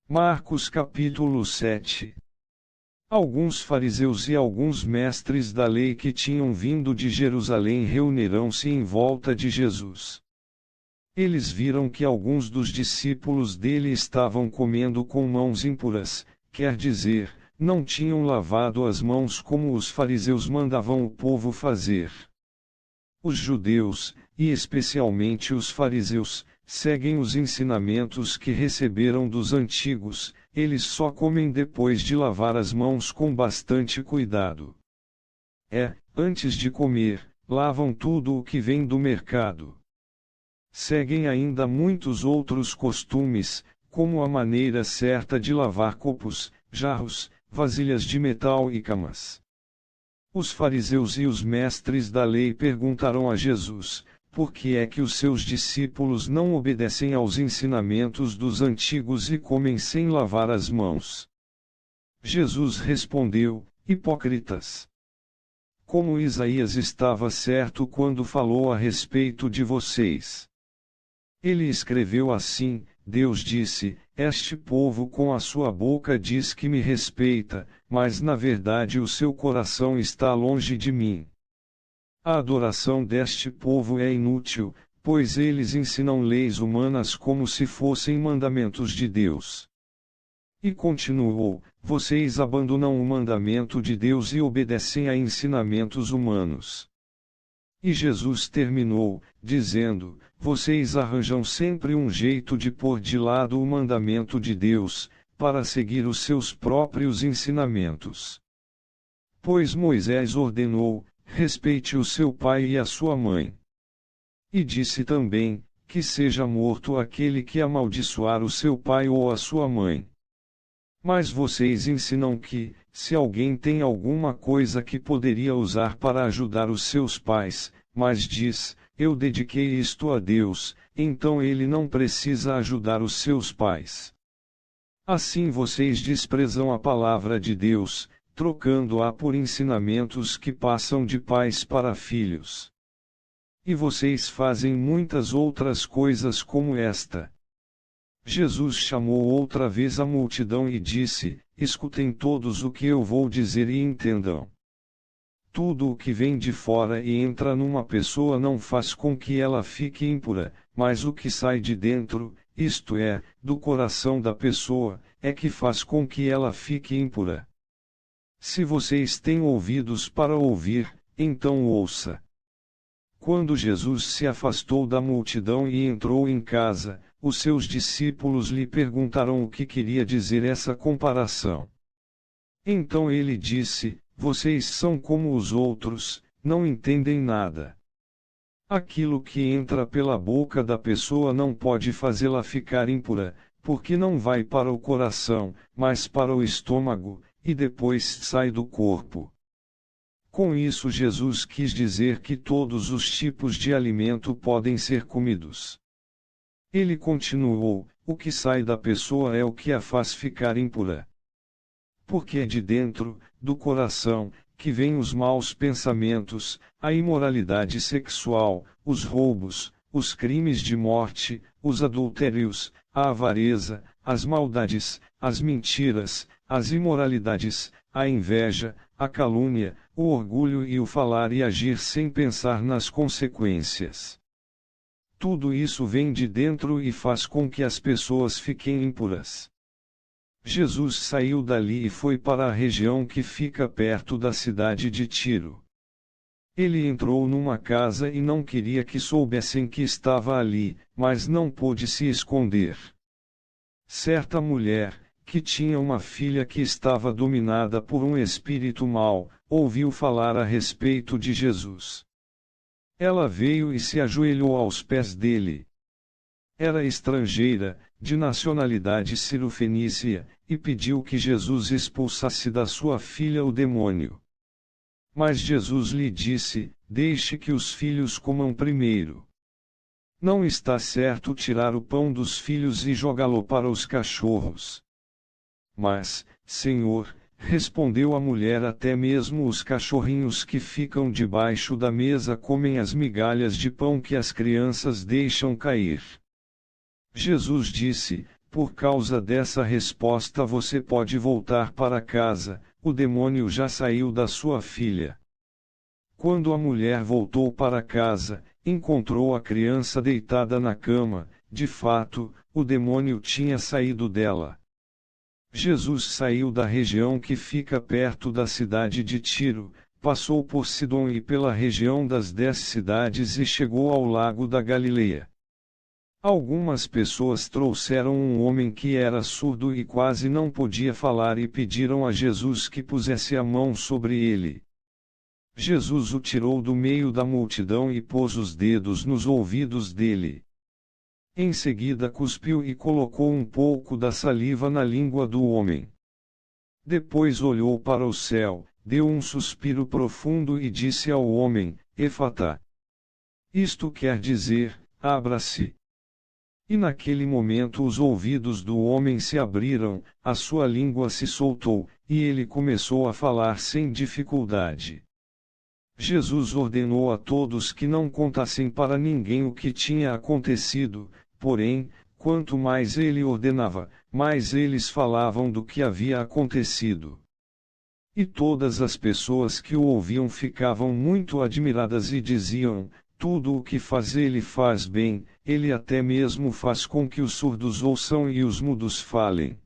Marcos capítulo 7. Alguns fariseus e alguns mestres da lei que tinham vindo de Jerusalém reuniram-se em volta de Jesus. Eles viram que alguns dos discípulos dele estavam comendo com mãos impuras, quer dizer, não tinham lavado as mãos como os fariseus mandavam o povo fazer. Os judeus, e especialmente os fariseus, seguem os ensinamentos que receberam dos antigos, eles só comem depois de lavar as mãos com bastante cuidado. Antes de comer, lavam tudo o que vem do mercado. Seguem ainda muitos outros costumes, como a maneira certa de lavar copos, jarros, vasilhas de metal e camas. Os fariseus e os mestres da lei perguntaram a Jesus: por que é que os seus discípulos não obedecem aos ensinamentos dos antigos e comem sem lavar as mãos? Jesus respondeu: hipócritas! Como Isaías estava certo quando falou a respeito de vocês. Ele escreveu assim: Deus disse, este povo com a sua boca diz que me respeita, mas na verdade o seu coração está longe de mim. A adoração deste povo é inútil, pois eles ensinam leis humanas como se fossem mandamentos de Deus. E continuou: vocês abandonam o mandamento de Deus e obedecem a ensinamentos humanos. E Jesus terminou, dizendo: vocês arranjam sempre um jeito de pôr de lado o mandamento de Deus, para seguir os seus próprios ensinamentos. Pois Moisés ordenou: respeite o seu pai e a sua mãe. E disse também, que seja morto aquele que amaldiçoar o seu pai ou a sua mãe. Mas vocês ensinam que, se alguém tem alguma coisa que poderia usar para ajudar os seus pais, mas diz, eu dediquei isto a Deus, então ele não precisa ajudar os seus pais. Assim vocês desprezam a palavra de Deus, trocando-a por ensinamentos que passam de pais para filhos. E vocês fazem muitas outras coisas como esta. Jesus chamou outra vez a multidão e disse: escutem todos o que eu vou dizer e entendam. Tudo o que vem de fora e entra numa pessoa não faz com que ela fique impura, mas o que sai de dentro, isto é, do coração da pessoa, é que faz com que ela fique impura. Se vocês têm ouvidos para ouvir, então ouça. Quando Jesus se afastou da multidão e entrou em casa, os seus discípulos lhe perguntaram o que queria dizer essa comparação. Então ele disse: vocês são como os outros, não entendem nada. Aquilo que entra pela boca da pessoa não pode fazê-la ficar impura, porque não vai para o coração, mas para o estômago, e depois sai do corpo. Com isso Jesus quis dizer que todos os tipos de alimento podem ser comidos. Ele continuou: o que sai da pessoa é o que a faz ficar impura. Porque é de dentro, do coração, que vêm os maus pensamentos, a imoralidade sexual, os roubos, os crimes de morte, os adultérios, a avareza, as maldades, as mentiras, as imoralidades, a inveja, a calúnia, o orgulho e o falar e agir sem pensar nas consequências. Tudo isso vem de dentro e faz com que as pessoas fiquem impuras. Jesus saiu dali e foi para a região que fica perto da cidade de Tiro. Ele entrou numa casa e não queria que soubessem que estava ali, mas não pôde se esconder. Certa mulher, que tinha uma filha que estava dominada por um espírito mau, ouviu falar a respeito de Jesus. Ela veio e se ajoelhou aos pés dele. Era estrangeira, de nacionalidade cirofenícia, e pediu que Jesus expulsasse da sua filha o demônio. Mas Jesus lhe disse: deixe que os filhos comam primeiro. Não está certo tirar o pão dos filhos e jogá-lo para os cachorros. Mas, Senhor, respondeu a mulher, até mesmo os cachorrinhos que ficam debaixo da mesa comem as migalhas de pão que as crianças deixam cair. Jesus disse: por causa dessa resposta você pode voltar para casa, o demônio já saiu da sua filha. Quando a mulher voltou para casa, encontrou a criança deitada na cama, de fato, o demônio tinha saído dela. Jesus saiu da região que fica perto da cidade de Tiro, passou por Sidom e pela região das 10 cidades e chegou ao lago da Galileia. Algumas pessoas trouxeram um homem que era surdo e quase não podia falar e pediram a Jesus que pusesse a mão sobre ele. Jesus o tirou do meio da multidão e pôs os dedos nos ouvidos dele. Em seguida cuspiu e colocou um pouco da saliva na língua do homem. Depois olhou para o céu, deu um suspiro profundo e disse ao homem: Efatá. Isto quer dizer, abra-se. E naquele momento os ouvidos do homem se abriram, a sua língua se soltou, e ele começou a falar sem dificuldade. Jesus ordenou a todos que não contassem para ninguém o que tinha acontecido, porém, quanto mais ele ordenava, mais eles falavam do que havia acontecido. E todas as pessoas que o ouviam ficavam muito admiradas e diziam: tudo o que faz ele faz bem, ele até mesmo faz com que os surdos ouçam e os mudos falem.